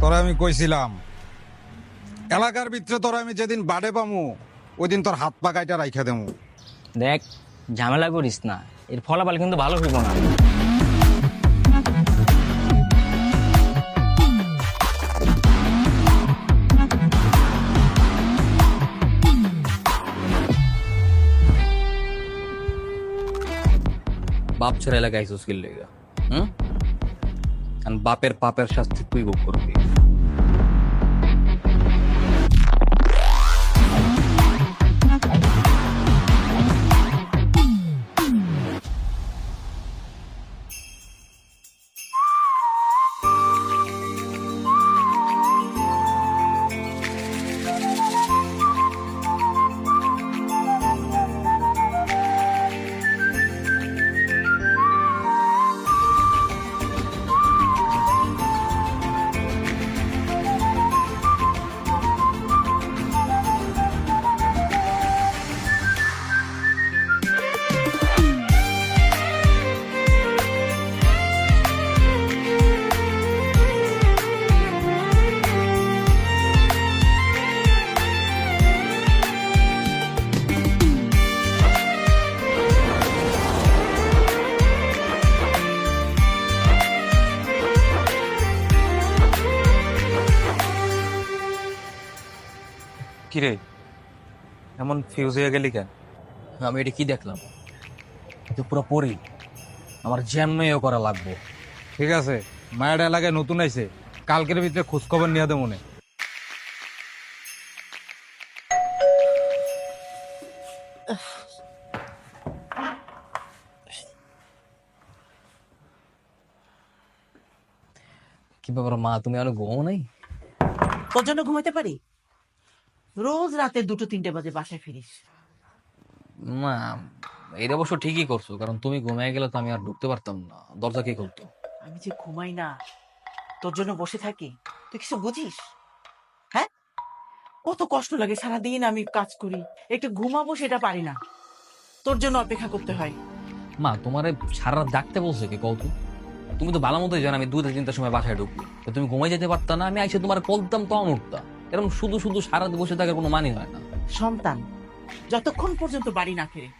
তোরা আমি কইছিলাম এলাকার ভিতরে তোরা আমি যেদিন বাড়ে পামু ওই দিন তোর হাত পা কাইটা রাইখা দেবো। দেখ, ঝামেলা করিস না, এর ফলাফল কিন্তু ভালো হইব না। বাপ ছেড়ে এলাকায় আইসোস কি লেগা? কারণ বাপের পাপের শাস্তি তুই ভোগ করবি। কিরে এমন ফিউজ হয়ে গেলি কেন? আমি এটা কি দেখলাম? এটা পুরো পরি, আমার জ্যামও করা লাগবে। ঠিক আছে, মায়ের এলাকায় নতুন আইছে, কালকের ভিতরে খোঁজ খবর নিয়ে দে মনে। কি ব্যাপার মা, তুমি আর ঘুমো নাই? তোর জন্য ঘুমাইতে পারি? রোজ রাতে 2-3টে বাজে বাসায় ফিরিস। মা, এটা অবশ্য ঠিকই করছো, কারণ তুমি ঘুমিয়ে গেলে তো আমি আর ঢুকতে পারতাম না, দরজা কে খুলতো? আমি যে ঘুমাই না, তোর জন্য বসে থাকি, তুই কিছু বুঝিস? হ্যাঁ, কত কষ্ট লাগে, সারাদিন আমি কাজ করি, একটু ঘুমাবো সেটা পারি না, তোর জন্য অপেক্ষা করতে হয়। মা, তোমারে সারা রাত ডাকতে বলছে কে কও তো? তুমি তো ভালো মতোই জানো আমি 2-3টার সময় বাসায় ঢুকবো, তো তুমি ঘুমাই যেতে পারতা না? আমি আইসে তোমার বলতাম তখন উঠতা। এরকম শুধু শুধু সারা রাত বসে থাকার কোনো মানে হয় না। সন্তান যতক্ষণ পর্যন্ত বাড়ি না ফেরে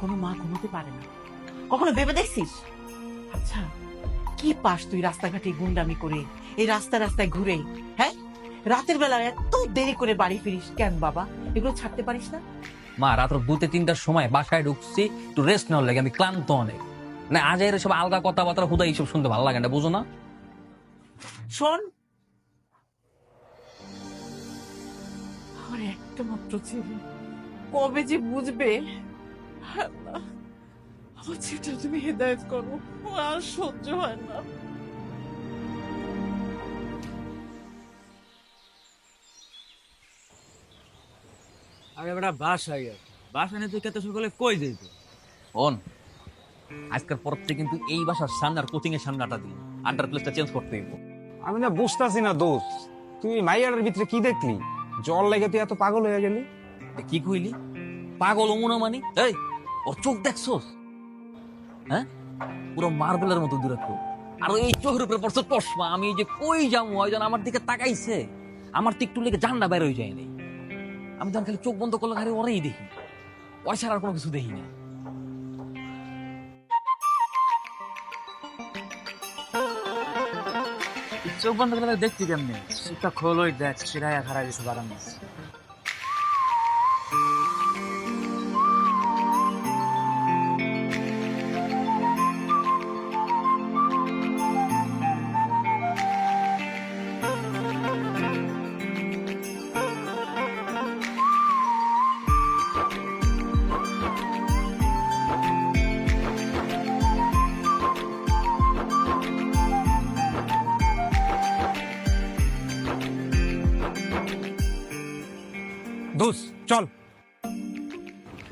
কোনো মা ঘুমাতে পারে না, কখনো ভেবে দেখছিস? আচ্ছা, কি পাস তুই রাস্তাঘাটে গুন্ডামি করে, এই রাস্তা রাস্তায় ঘুরে? হ্যাঁ, রাতের বেলা এত দেরি করে বাড়ি ফিরিস কেন বাবা? এগুলো ছাড়তে পারিস না? মা, রাত্র 2-3টার সময় বাসায় ঢুকছি একটু রেস্ট নেওয়ার লাগে, আমি ক্লান্ত অনেক। মানে আজ এর সব আলগা কথাবার্তা হুদা এইসব শুনতে ভালো লাগে না, বুঝো না? শোন, আমার একটা মাত্র ছেলে কবে যে বুঝবে, আল্লাহ, আমার ছেলেটা তুমি হেদায়েত করো, আমার আর সহ্য হয় না। আরে বেটা বাসায় তুই কত সকালে কই যাইত? শোন, আজকের পর থেকে কিন্তু এই বাসার সামনে আর কোচিং এর সামনে আটা দিই, আড্ডার প্লেসটা চেঞ্জ করতে হইব। আমি না বুঝতাছি না দোষ, তুই মাইয়ার ভিতরে কি দেখলি? জল লেগে তুই এত পাগল হয়ে গেলি? কি কইলি? পাগল মনে মানি? এই, ওর চোখ দেখছোস? হ্যাঁ, পুরো মার্বেলের মতো দূরত্ব, আর এই চোখের উপরে পড়ছে চশমা। আমি এই যে কই যাবো, ওই আমার দিকে তাকাইছে, আমার তো একটু লেগে জান্ডা বের হয়ে যায়নি। আমি তখন খালি চোখ বন্ধ করলে খালি ওরেই দেখি, ওই ছাড়া আর কোনো কিছু দেখি না। চোখ বন্ধ করে দেখছি কেমনে? চোখটা খোলই দেখ, সিরায়া খারাপ কিছু বাড়ানো। দোষ, চল।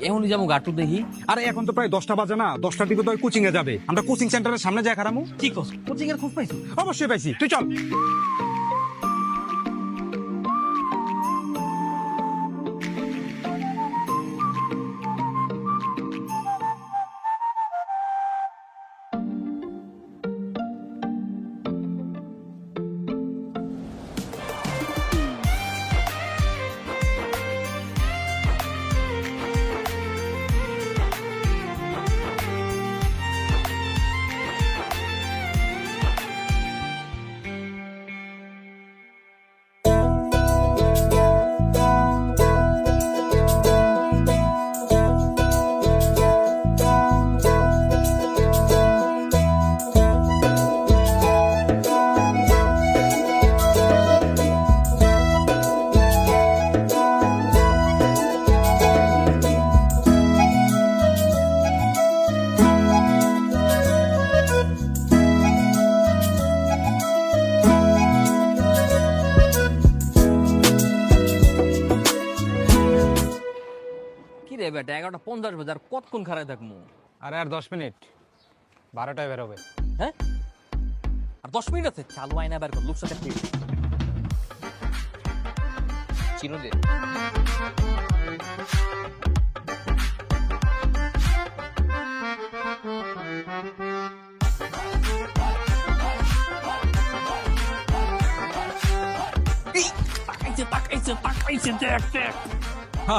এমনই যাবো গাটু দেখি। আরে এখন তো প্রায় 10টা বাজে না, 10টার দিকে তো কোচিং এ যাবে, আমরা কোচিং সেন্টারের সামনে যাই খারামু। কি কস, কোচিং এর খোঁজ পাইছো? অবশ্যই পাইছি, তুই চল। কেটে 11:50 বাজে, আর কতক্ষণ খারায় থাকবো? আরে আর 10 মিনিট, 12টায় বেরোবে। হ্যাঁ, আর 10 মিনিট আছে। চালু আয়না বের কর, লোকসাথে চিনো দে।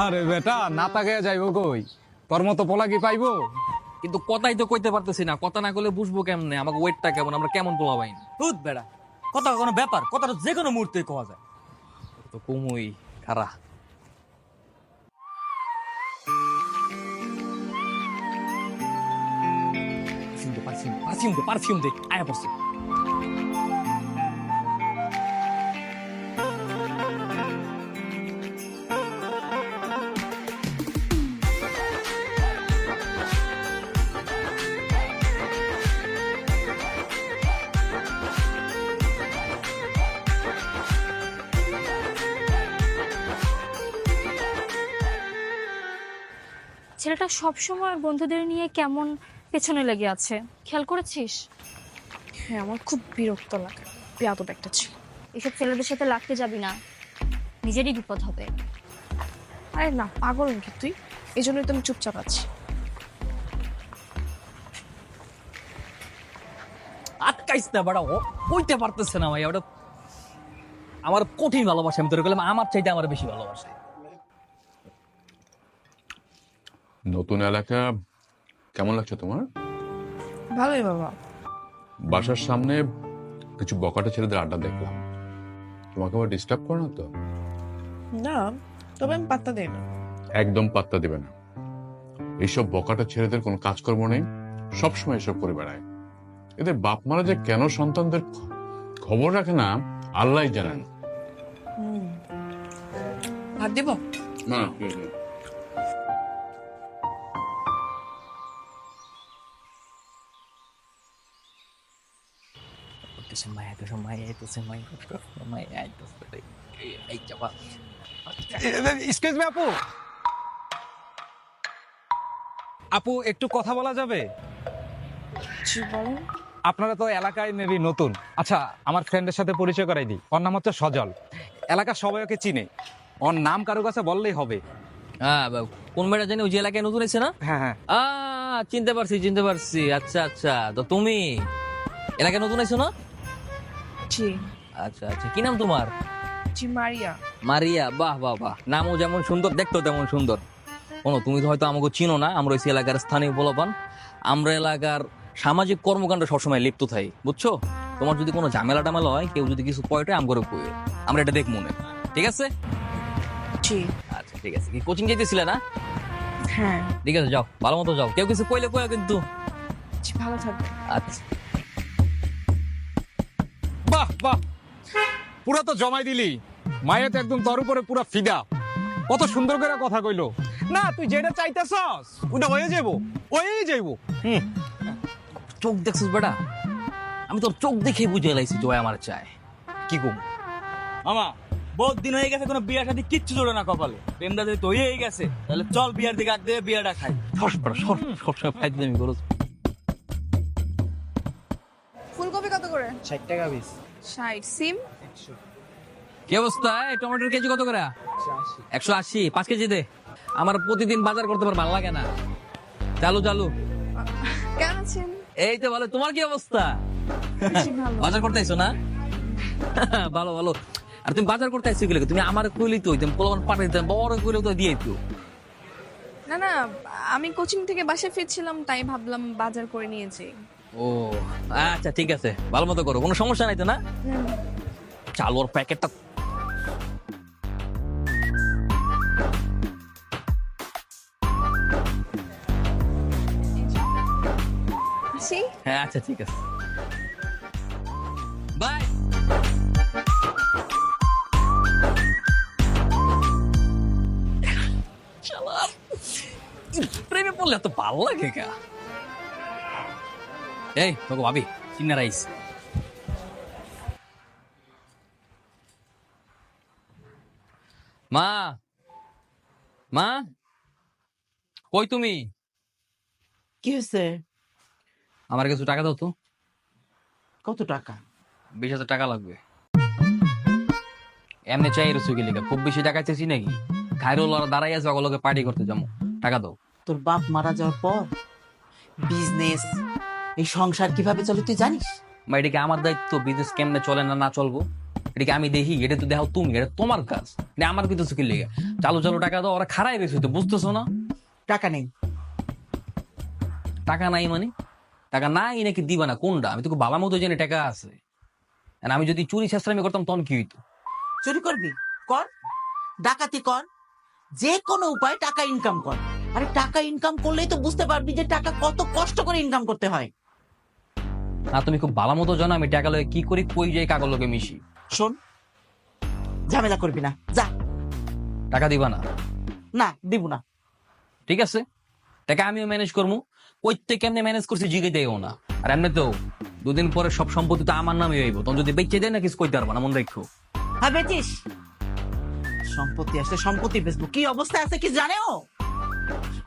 আরে বেটা, না তাকে যাইবো কই? তোর মতো পোলা কি পাইবো? কিন্তু কথাই তো কইতে পারতেছি না, কথা না করলে বুঝবো কেমনে আমাকে ওয়েটটা কেমন, আমরা কেমন পোলা পাইন। দুধ বেড়া, কথা কোনো ব্যাপার, কথাটা যে কোনো মুহূর্তে কোয়া যায়। তো কমই খারা। পারফিউম দে, আয়া পড়ছে। ছেলেটা সবসময় বন্ধুদের নিয়ে কেমন পেছনে লেগে আছে, খেয়াল করেছিস? হ্যাঁ, আমার খুব বিরক্ত লাগে। বেয়াদব একটা ছিল। এসব ছেলেদের সাথে লাগতে যাবি না, নিজেরই বিপদ হবে। আরে না, পাগল নাকি তুই? এই জন্যই তো আমি চুপচাপ আছি। আটকাইস না বাড়া, ও কইতে পারতেছে না ভাই। ওটা আমার কঠিন ভালোবাসা, আমি তোর বললাম আমার চাইতে আমার বেশি ভালোবাসে। নতুন এলাকা কেমন লাগছে তোমার? ভালোই বাবা। বাসার সামনে কিছু বকাটা ছেলেদের আড্ডা দেখলাম, তোমাকে আবার ডিস্টার্ব করে না তো? না, তবে আমি পাত্তা দেই না। একদম পাত্তা দেবে না। এইসব বকাটা ছেলেদের কোনো কাজকর্ম নেই, সবসময় এসব করে বেড়ায়। এদের বাপ মারা যে কেন সন্তানদের খবর রাখে না আল্লাহই জানেন। ভাত দিব? না, এক্সকিউজ মি আপু, আপু একটু কথা বলা যাবে? জি বলেন। আপনারা তো এলাকায় মেবি নতুন। আচ্ছা, আমার ফ্রেন্ডের সাথে পরিচয় করাই দিই। ওর নাম হচ্ছে সজল। এলাকার সবাই ওকে চিনে, ওর নাম কারো কাছে বললেই হবে। হ্যাঁ, কোন মেয়েটা জানি ওই যে এলাকায় নতুন এসে না? হ্যাঁ হ্যাঁ, চিনতে পারছি। আচ্ছা আচ্ছা, তো তুমি এলাকায় নতুন এসো না? জি। আচ্ছা আচ্ছা, কি নাম তোমার? জি মারিয়া। মারিয়া, বাহ বাহ বাহ, নামও যেমন সুন্দর, দেখতেও তেমন সুন্দর। শোনো, তুমি তো হয়তো আমাকে চিনো না, আমরা ওই এলাকার স্থানীয় পোলাপান। আমরা এলাকার সামাজিক কর্মকাণ্ড সবসময় লিপ্ত থাই, বুঝছো? তোমার যদি কোনো ঝামেলা টামেলা হয়, কেউ যদি কিছু কয়টা আম করে কইও, আমরা এটা দেখ মনে। ঠিক আছে? জি। আচ্ছা ঠিক আছে। কি কোচিং যেতেছিলে না? হ্যাঁ। ঠিক আছে, যাও, ভালো মতো যাও। কেউ কিছু কইলে কইও কিন্তু। জি, ভালো থাকবে। আচ্ছা। বাহ বাহ, পুরা তো জমাই দিলি। মায়া তো একদম তোর উপরে পুরা ফিদা। কত সুন্দর করে কথা কইলো। না, তুই যেটা চাইতেছস ওটা হয়ে যাবো, হয়েই যাইবো। চোখ দেখছিস বেটা, আমি তোর চোখ দেখে বুঝে লাইছি জয় আমার চায়। কি কম মামা, বহুত দিন হয়ে গেছে, কোনো বিয়ার সাথে কিচ্ছু জোড়ে না কপালে। প্রেমদা যদি হয়ে গেছে, তাহলে চল বিয়ার দিকে আগ দিয়ে বিয়াটা খাই। সবসময় ফাইজলামি করো। ফুলকপি কত করে? 60 টাকা পিস। 60। সিম? কি অবস্থা? টমেটোর কেজি কত করে? 180। 5 কেজি দে। আমার প্রতিদিন বাজার করতে পার ভালো লাগে না। চালু চালু। কেমন আছেন? এই তো ভালো, তোমার কি অবস্থা? জি ভালো। বাজার করতে আইছো না? ভালো ভালো। আর তুমি বাজার করতে আইছো কি লাগে? তুমি আমার কইলি তো তুমি পোলাপান পাঠাই দিতাম, বড় কইলে তো দিয়ে দিত। না না, আমি কোচিং থেকে বাসায় ফিরছিলাম, তাই ভাবলাম বাজার করে নিয়েছি। ও আচ্ছা ঠিক আছে, ভালো মতো করো, কোনো সমস্যা নাই তো না? চালুর প্যাকেটটা আসি? হ্যাঁ আচ্ছা ঠিক আছে, বাই। প্রেমে পড়লে এত ভালো লাগে কা? এই তোকে ভাবি চিন্না রাইস। মা মা কই তুমি? কি হয়েছে? আমার কিছু টাকা দাও তো। কত টাকা? 20,000 টাকা লাগবে। এমনি চাই রসুই লিখা, খুব বেশি টাকা চাইছি নাকি? খাইরুল ওরা দাঁড়াই আছে, ওগুলোকে পার্টি করতে যাবো। টাকা দাও। তোর বাপ মারা যাওয়ার পর বিজনেস, এই সংসার কিভাবে চলে তুই জানিস? বা এটা কি আমার দায়িত্ব বিদেশ কেমনে চলে না না চলবো? এটা কি আমি দেখি? এটা তো দেখো তুমি, এটা তোমার কাজ। এটা আমার কিন্তু চুকির লেগে। চালু চালু টাকা দাও, ওরা খারাই রয়েছে তো, বুঝতেছো না? টাকা নেই। টাকা নাই মানে? টাকা নাই নাকি দিবা না কোনটা? আমি তোকে বালা মতো জানি টাকা আছে। আর আমি যদি চুরি ছেঁচড়ামি করতাম তখন কি হইতো? চুরি করবি? কর। ডাকাতি কর। যে কোনো উপায় টাকা ইনকাম কর। আরে টাকা ইনকাম করলেই তো বুঝতে পারবি যে টাকা কত কষ্ট করে ইনকাম করতে হয়। না, তুমি খুব বালা মতো জানো আমি টাকা লয়ে কি করি, কই যাই, কাগজ লোকে মিশি। শোন, ঝামেলা করবি না, যা। টাকা দিবা না? না, দিব না। ঠিক আছে, টাকা আমিও ম্যানেজ করবো। কইতে কেমনে ম্যানেজ করছি জিগে দেও না। আর এমনি তো দুদিন পরে সব সম্পত্তি তো আমার নামে হইব, তখন যদি বেঁচে দেয় না কিছু কইতে পারবো না, মনে রাখো। হ্যাঁ, বেচিস? সম্পত্তি আসলে সম্পত্তি বেচবো, কি অবস্থা আছে কি জানে ও?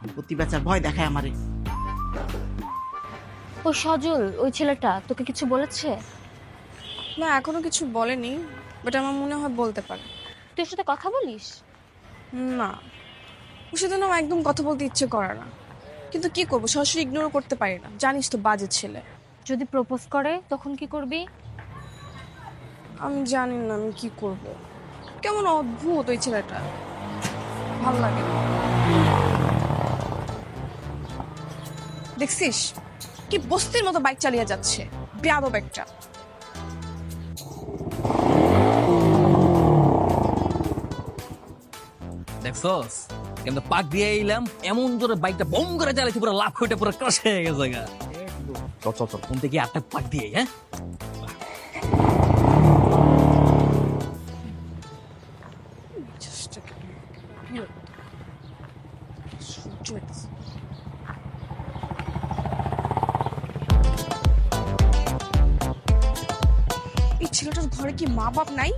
সম্পত্তি বেচার ভয় দেখায় আমারে। ও সজল, ওই ছেলেটা তোকে কিছু বলেছে? না, এখনো কিছু বলেনি, বাট আমার মনে হয় বলতে পারে। তুই ওর সাথে কথা বলিস? না, ওর সাথে না আমার একদম কথা বলতে ইচ্ছে করে না, কিন্তু কি করবো, সরাসরি ইগনোর করতে পারি না, জানিস তো বাজে ছেলে। যদি প্রপোজ করে তখন কি করবি? আমি জানি না আমি কি করব। কেমন অদ্ভুত ওই ছেলেটা, ভাল লাগে না। দেখছিস কি বস্তির মতো বাইক চালিয়ে যাচ্ছে, বেয়াদব একটা। দেখছস কিন্তু পাক দিয়ে এলাম, এমন জোরে বাইকটা বম করে চালাইছি, পুরো লাফ হইটা পুরো ক্রাশ হয়ে গেছে গা। চল চল চল, কোন থেকে আটটা পাক দিয়ে, হ্যাঁ? Just a বিরক্ত। সহ্য হইতেছে না। এই ছেলেটার ঘরে কি মা বাপ নাই?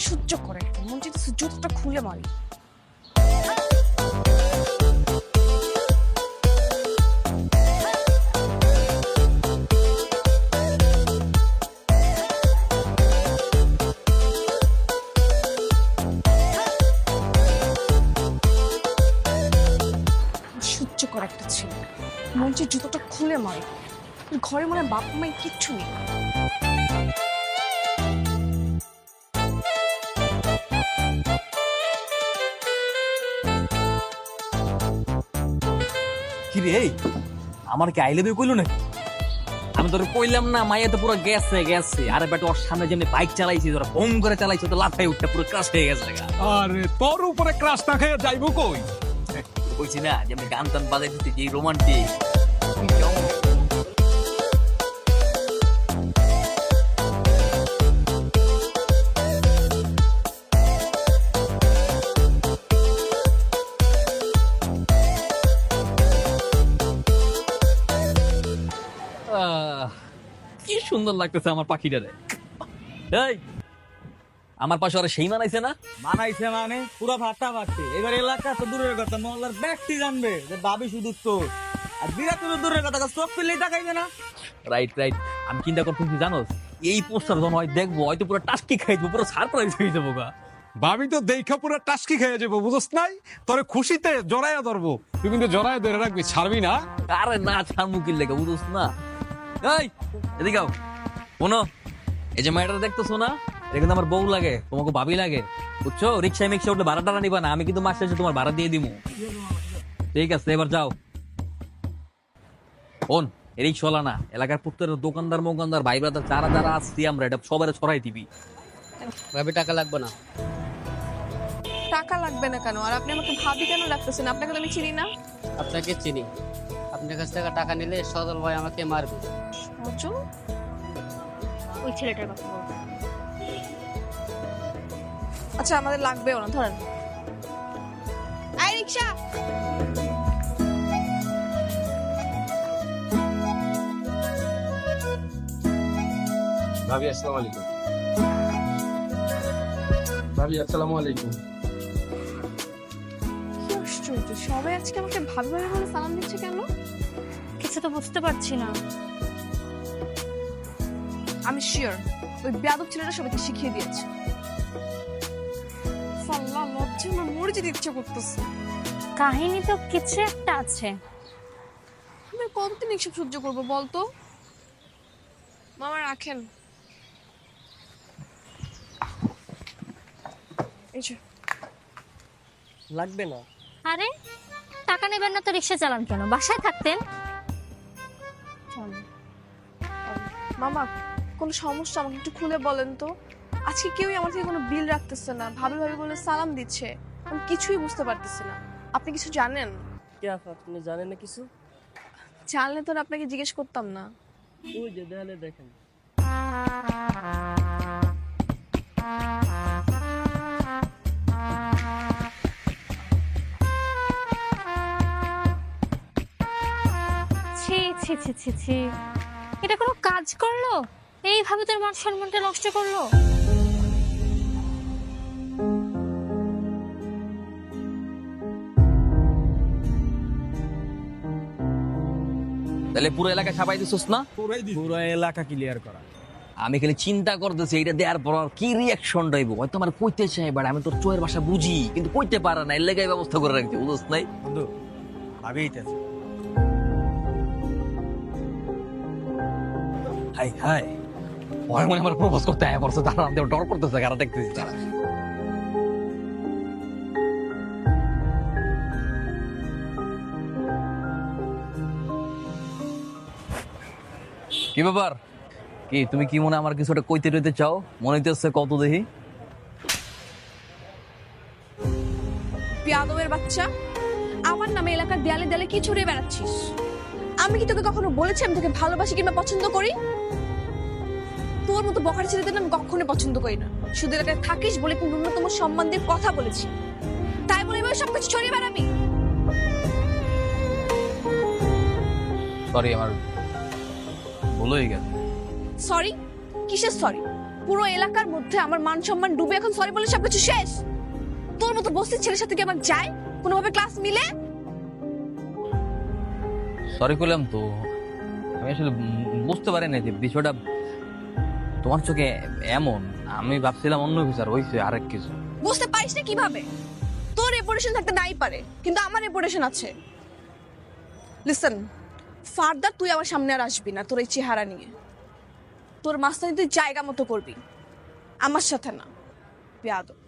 সহ্য করে মন চাইতেছে জুতোটা খুলে মারি। সহ্য করে একটা ছেলে, মন চাই জুতোটা খুলে মারি। ঘরে মনে হয় বাপ মাই কিচ্ছু নেই। কি রে, আমার কি আই লাভ ইউ কইলো নাকি? আমি তোর কইলাম না, মাইয়া তো পুরো গেছে গেছে। আরে বেটা, ওর সামনে যেমনি বাইক চালাইছি, তোরা বম করে চালাইছি, তো লাফাই উঠতে পুরো ক্রাশ হয়ে গেছে গা। আরে তোর উপরে ক্রাশ না খেয়ে যাইবো কই? কইছি না যেমনি গান টান বাজাই দিতে, যে রোমান্টিক। কি সুন্দর লাগতেছে আমার পাখিটারে। এই আমার পাশে ওরা সেই মানাইছে না? মানাইছে মানে পুরো ভাট্টা ভাট্টি। এবার এলাকা তো দূরের কথা, মহল্লার ব্যক্তি জানবে যে ভাবি শুধু তো। আর বিরাট দূরের কথা, চোখ ফেললেই তাকাইবে না। রাইট রাইট, আমি চিন্তা করতেছি জানোস, এই পোস্টার যখন হয় দেখবো, হয়তো পুরো টাস্কি খাই দেবো, পুরো সারপ্রাইজ হয়ে যাবো গা। ভাবি তো দেখা পুরো টাস্কি খেয়ে যাবো, বুঝছ নাই? তোরে খুশিতে জড়াইয়া ধরবো, তুই কিন্তু জড়াইয়া ধরে রাখবি, ছাড়বি না। আরে না, ছাড় মুখির লেগে, বুঝোস না? এই এদিকে আও, শোনো, এই যে মেয়েটা দেখতেছো না, এটা কিন্তু আমার বউ লাগে, তোমাকে ভাবি লাগে, বুঝছো? রিক্সায় মিক্সা উঠলে ভাড়া টাড়া নিবা না, আমি কিন্তু মাস শেষে তোমার ভাড়া দিয়ে দিব। ঠিক আছে, এবার যাও। শোন, রিক্সাওয়ালা না, এলাকার প্রত্যেক দোকানদার মোকানদার ভাই ব্রাদার যারা যারা আসছি আমরা, এটা সবাই ছড়াই দিবি। ভাবি টাকা লাগবে না। টাকা লাগবে না কেন? আর আপনি আমাকে ভাবি কেন ডাকতেছেন? আপনাকে তো আমি চিনি না। আপনাকে চিনি, আপনার কাছ থেকে টাকা নিলে সদল ভাই আমাকে মারবে। সজল? ওই ছেলেটার কথা বল। আচ্ছা, আমাদের লাগবেও না, ধরেন। আই রিক্সা। ভাবি আসসালামু আলাইকুম। ভাবি আসসালামু আলাইকুম। কি আশ্চর্য, আশ্চর্য, সবাই আজকে আমাকে ভাবি ভাবি বলে সালাম দিচ্ছে কেন? কিছু তো বুঝতে পারছি না। আমি শিওর ওই বেয়াদব ছেলেটা সবাইকে শিখিয়ে দিয়েছে। সাল্লাহ, লজ্জা আমার মরে যেতে ইচ্ছে করতেছে। কাহিনী তো কিছু একটা আছে। আমি কতদিন এসব সহ্য করবো বলতো? মামা রাখেন। এই যে লাগবে না। আরে টাকা নেবেন না তো রিক্সা চালান কেন? বাসায় থাকতেন। মামা, কোনো সমস্যা আমাকে একটু খুলে বলেন তো। আজকে কেউই আমার থেকে কোনো বিল রাখতেছে না, ভাবি ভাবি বলে সালাম দিচ্ছে, আমি কিছুই বুঝতে পারতেছি না। আপনি কিছু জানেন? কি আপনি জানেন না কিছু? জানলে তো আর আপনাকে জিজ্ঞেস করতাম না। ওই যে দেয়ালে দেখেন। ছি ছি ছি ছি ছি, এটা কোনো কাজ করলো? এইভাবে তোর মান সম্মানটা নষ্ট করলো। তাহলে পুরো এলাকা ছাপাই দিছিস না? পুরো এলাকা ক্লিয়ার করা। আমি খালি চিন্তা করতেছি এটা দেওয়ার পর আর কি রিয়াকশন হইব। হয়তো আমার কইতে চাই, বাট আমি তোর চোয়ের ভাষা বুঝি, কিন্তু কইতে পারে না। এর লেগে এই ব্যবস্থা করে রাখছি, বুঝছ নাই? বন্ধু ভাবি এইটাছে। হাই হাই, ওই মনে আমার প্রপোজ করতে আয় পড়ছে, তারা আমাদের ডর করতেছে, কারা দেখতেছি তারা। কি ব্যাপার? কি তুমি কি মনে আমার কিছুটা কইতে টইতে চাও? মনে হইতেছে কত দেখি। বেয়াদবের বাচ্চা, আমার নামে এলাকার দেয়ালে দেয়ালে কি ছড়িয়ে বেড়াচ্ছিস? আমি কি তোকে কখনো বলেছি আমি তোকে ভালোবাসি কিংবা পছন্দ করি? তোর মতো বকার ছেলেদের আমি কখনো পছন্দ করি না। শুধু এলাকায় থাকিস বলে একটু ন্যূনতম সম্মান দিয়ে কথা বলেছি, তাই বলে এভাবে সবকিছু ছড়িয়ে বেড়াবি? সরি, আমার ভুল হয়ে গেছে। সরি? কিসের সরি? পুরো এলাকার মধ্যে আমার মান সম্মান ডুবে এখন সরি বলে সবকিছু শেষ? তোর মতো বস্তির ছেলের সাথে কি আমার যায় কোনোভাবে ক্লাস মিলে? সরি করলাম তো, আমি আসলে বুঝতে পারি না যে বিষয়টা তোমার চোখে এমন। আমি ভাবছিলাম অন্য কিছু, আর হয়েছে আরেক কিছু। বুঝতে পারিস না কিভাবে? তোর রেপুটেশন থাকতে নাই পারে, কিন্তু আমার রেপুটেশন আছে। লিসেন, ফার্দার তুই আমার সামনে আর আসবি না তোর এই চেহারা নিয়ে। তোর মাস্তানি তুই জায়গা মতো করবি, আমার সাথে না। বেয়াদব।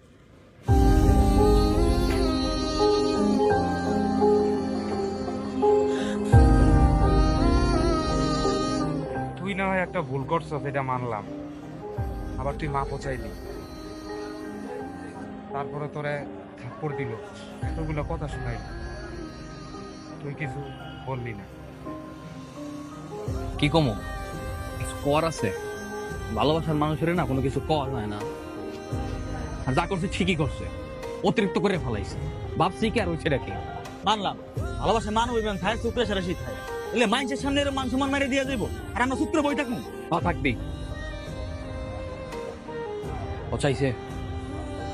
তুই না হয় একটা ভুল করছস, এটা মানলাম, আবার তুই মাপও চাইলি, তারপরে তোরে থাপ্পড় দিল, এতগুলো কথা শোনাইল, তুই কিছু বললি না। কি কমো? কিছু কর আছে? ভালোবাসার মানুষের না কোনো কিছু কর হয় না। আর যা করছে ঠিকই করছে, অতিরিক্ত করে ফেলাইছে। ভাবছি কি আর হয়েছে কি? মানলাম ভালোবাসা মান হইবেন খায় শুক্রে সারা শীত খায়। এলে মাইন্সের সামনে এর মান সম্মান মেরে দিয়ে যাইব, আর আমরা সূত্র বই থাকবো। থাকবি ও চাইছে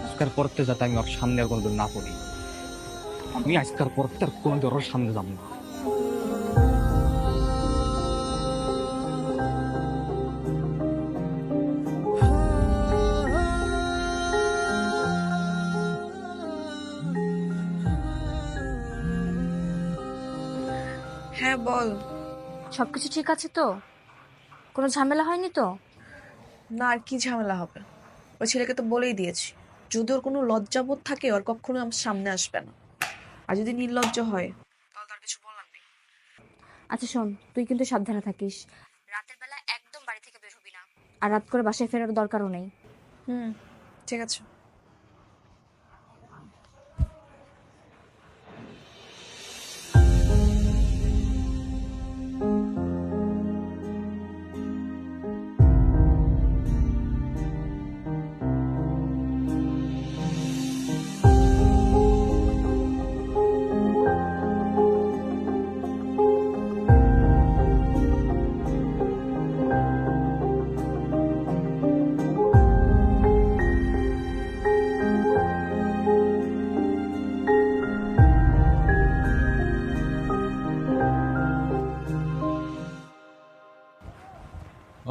আজকার পরতে যাতে আমি ওর সামনে আর কোনোদিন না পড়ি। আমি আজকার পরতে আর কোনোদিন ওর সামনে যাব না। হ্যাঁ বল। সবকিছু ঠিক আছে তো? কোনো ঝামেলা হয়নি তো? না, আর কি ঝামেলা হবে? ওই ছেলেকে তো বলেই দিয়েছি, যদি ওর কোনো লজ্জাবোধ থাকে ওর কখনো আমার সামনে আসবে না। আর যদি নির্লজ্জ হয় তাহলে তার কিছু বলার নেই। আচ্ছা শোন, তুই কিন্তু সাবধানে থাকিস। রাতের বেলা একদম বাড়ি থেকে বের হবি না, আর রাত করে বাসায় ফেরার দরকারও নেই। ঠিক আছে।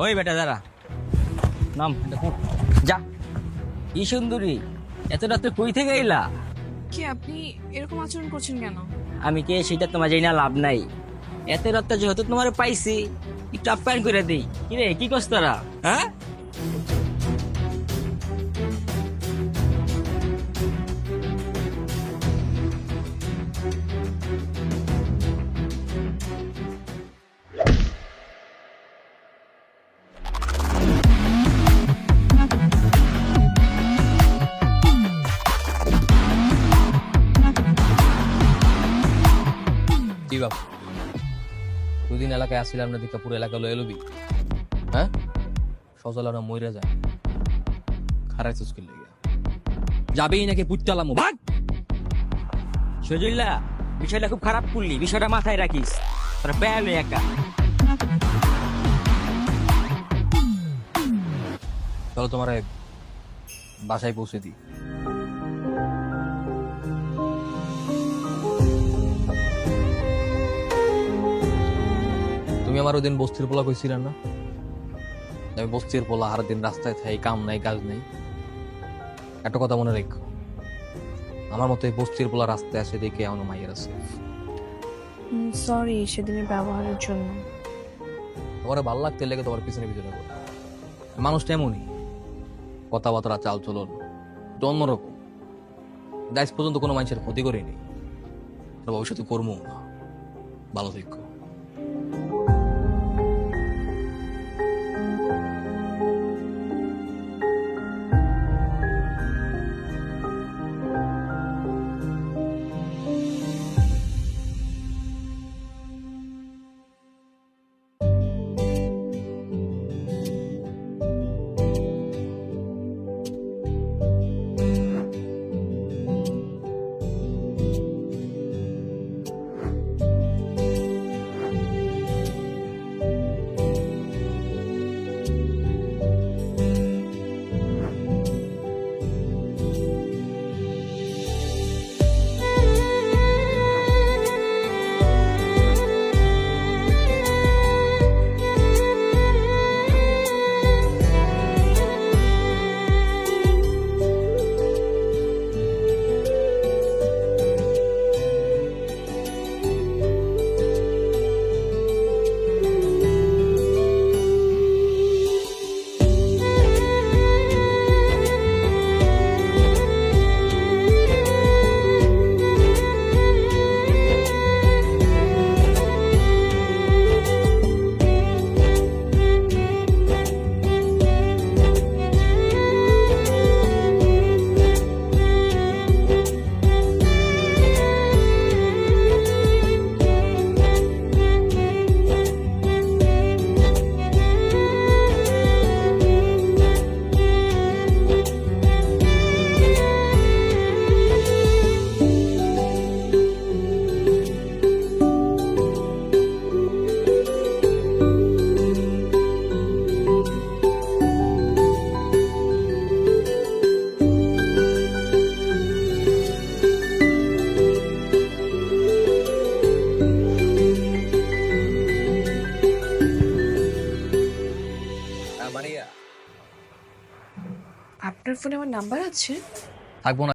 ওই বেটা দাঁড়া, নাম এটা কোট। যা, কি সুন্দরী, এত রাত্রে কই থেকে এলা? কি আপনি এরকম আচরণ করছেন কেন? আমি কে সেটা তোমার জানি না, লাভ নাই। এত রাত্রে যেহেতু তোমার পাইছি, একটু আপ্যায়ন করে দিই। কি রে, কি করছ তারা? হ্যাঁ, কি বাপ, দুদিন এলাকায় আসছিলাম না, দিকা পুরো এলাকা লয়ে লবি। হ্যাঁ, সজলারা মইরা যায়, খারাই চুস্কিল লেগে যাবেই নাকি পুত্তালামো ভাগ। সজল্লা, বিষয়টা খুব খারাপ করলি, বিষয়টা মাথায় রাখিস। তোরা পেলে একা চলো, তোমার বাসায় পৌঁছে দিই। তুমি আমার ওদিন বস্তির পোলা কইছিলেন না, আমি বস্তির পোলা, হার দিন রাস্তায় থাই, কাম নাই কাজ নাই। একটা কথা মনে রেখো, আমার মতো এই বস্তির পোলা রাস্তায় আসে দেখে এমন মাইয়ের আছে। সরি সেদিনের ব্যবহারের জন্য। তোমার ভালো লাগতে লেগে তোমার পিছনে পিছনে করো। মানুষটা এমনই, কথাবার্তা চাল চলন অন্যরকম। আজ পর্যন্ত কোনো মানুষের ক্ষতি করিনি, ভবিষ্যতে করবো না। ভালো থেকো। আপনার ফোনে আমার নাম্বার আছে? থাকবো না।